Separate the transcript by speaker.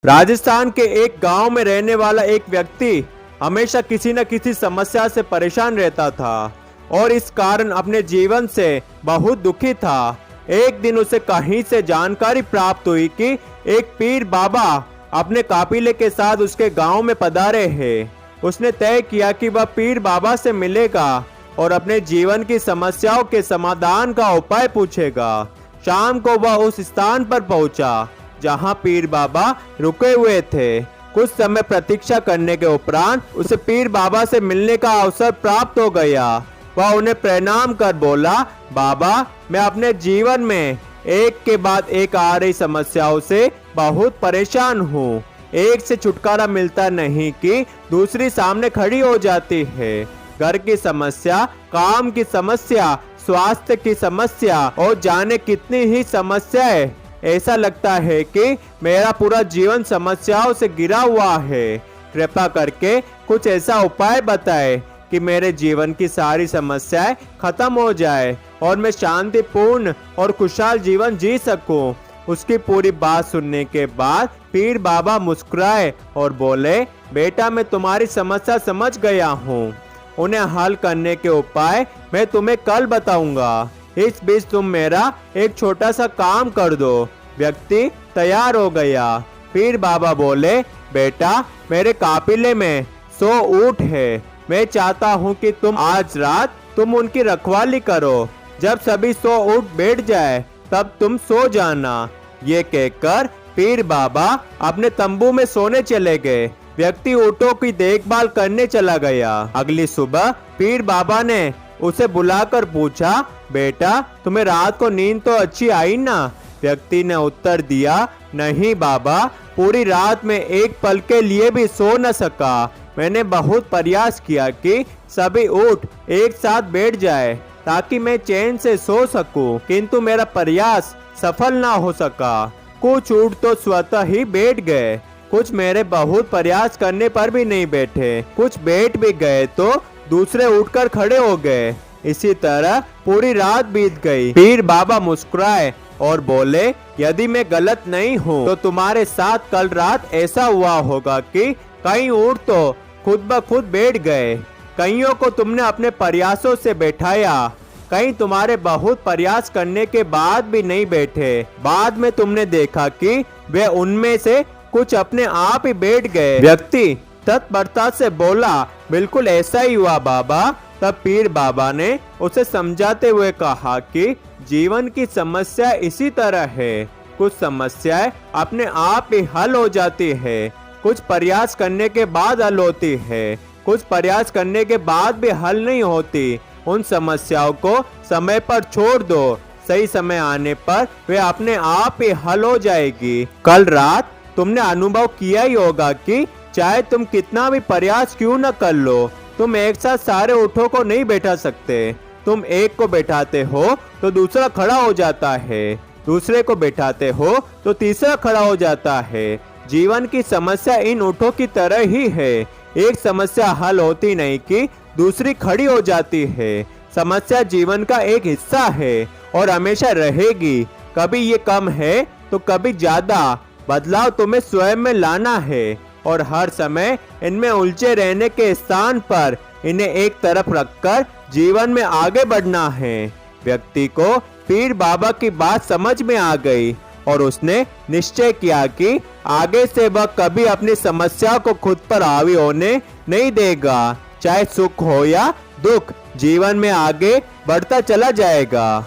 Speaker 1: राजस्थान के एक गांव में रहने वाला एक व्यक्ति हमेशा किसी न किसी समस्या से परेशान रहता था और इस कारण अपने जीवन से बहुत दुखी था। एक दिन उसे कहीं से जानकारी प्राप्त हुई कि एक पीर बाबा अपने काफिले के साथ उसके गांव में पधारे हैं। उसने तय किया कि वह पीर बाबा से मिलेगा और अपने जीवन की समस्याओं के समाधान का उपाय पूछेगा। शाम को वह उस स्थान पर पहुंचा जहां पीर बाबा रुके हुए थे। कुछ समय प्रतीक्षा करने के उपरांत उसे पीर बाबा से मिलने का अवसर प्राप्त हो गया। वह उन्हें प्रणाम कर बोला, बाबा, मैं अपने जीवन में एक के बाद एक आ रही समस्याओं से बहुत परेशान हूँ। एक से छुटकारा मिलता नहीं कि दूसरी सामने खड़ी हो जाती है। घर की समस्या, काम की समस्या, स्वास्थ्य की समस्या और जाने कितनी ही समस्याएं। ऐसा लगता है कि मेरा पूरा जीवन समस्याओं से घिरा हुआ है। कृपा करके कुछ ऐसा उपाय बताएं कि मेरे जीवन की सारी समस्याएं खत्म हो जाए और मैं शांतिपूर्ण और खुशहाल जीवन जी सकूं। उसकी पूरी बात सुनने के बाद पीर बाबा मुस्कुराए और बोले, बेटा, मैं तुम्हारी समस्या समझ गया हूँ। उन्हें हल करने के उपाय मैं तुम्हें कल बताऊंगा। इस बीच तुम मेरा एक छोटा सा काम कर दो। व्यक्ति तैयार हो गया। पीर बाबा बोले, बेटा, मेरे काफिले में 100 ऊंट है। मैं चाहता हूँ कि तुम आज रात उनकी रखवाली करो। जब सभी 100 ऊंट बैठ जाए तब तुम सो जाना। ये कहकर पीर बाबा अपने तंबू में सोने चले गए। व्यक्ति ऊँटों की देखभाल करने चला गया। अगली सुबह पीर बाबा ने उसे बुलाकर पूछा, बेटा, तुम्हें रात को नींद तो अच्छी आई ना? व्यक्ति ने उत्तर दिया, नहीं बाबा, पूरी रात में एक पल के लिए भी सो न सका। मैंने बहुत प्रयास किया कि सभी ऊँट एक साथ बैठ जाए ताकि मैं चैन से सो सकूं, किंतु मेरा प्रयास सफल ना हो सका। कुछ ऊँट तो स्वतः ही बैठ गए, कुछ मेरे बहुत प्रयास करने पर भी नहीं बैठे, कुछ बैठ भी गए तो दूसरे उठकर खड़े हो गए। इसी तरह पूरी रात बीत गई। पीर बाबा मुस्कुराए और बोले, यदि मैं गलत नहीं हूँ तो तुम्हारे साथ कल रात ऐसा हुआ होगा कि कई ऊँट तो खुद ब खुद बैठ गए। कईयों को तुमने अपने प्रयासों से बैठाया, कई तुम्हारे बहुत प्रयास करने के बाद भी नहीं बैठे। बाद में तुमने देखा कि वे उनमें से कुछ अपने आप ही बैठ गए। व्यक्ति तत्परता से बोला, बिल्कुल ऐसा ही हुआ बाबा। तब पीर बाबा ने उसे समझाते हुए कहा कि जीवन की समस्या इसी तरह है। कुछ समस्याएं अपने आप ही हल हो जाती है, कुछ प्रयास करने के बाद हल होती है, कुछ प्रयास करने के बाद भी हल नहीं होती। उन समस्याओं को समय पर छोड़ दो, सही समय आने पर वे अपने आप ही हल हो जाएगी। कल रात तुमने अनुभव किया ही होगा कि चाहे तुम कितना भी प्रयास क्यों न कर लो, तुम एक साथ सारे ऊँटों को नहीं बैठा सकते। तुम एक को बैठाते हो तो दूसरा खड़ा हो जाता है, दूसरे को बैठाते हो तो तीसरा खड़ा हो जाता है। जीवन की समस्या इन ऊँटों की तरह ही है। एक समस्या हल होती नहीं कि दूसरी खड़ी हो जाती है। समस्या जीवन का एक हिस्सा है और हमेशा रहेगी। कभी ये कम है तो कभी ज्यादा। बदलाव तुम्हें स्वयं में लाना है और हर समय इनमें उलझे रहने के स्थान पर इन्हें एक तरफ रखकर जीवन में आगे बढ़ना है। व्यक्ति को पीर बाबा की बात समझ में आ गई और उसने निश्चय किया कि आगे से वह कभी अपनी समस्या को खुद पर हावी होने नहीं देगा। चाहे सुख हो या दुख, जीवन में आगे बढ़ता चला जाएगा।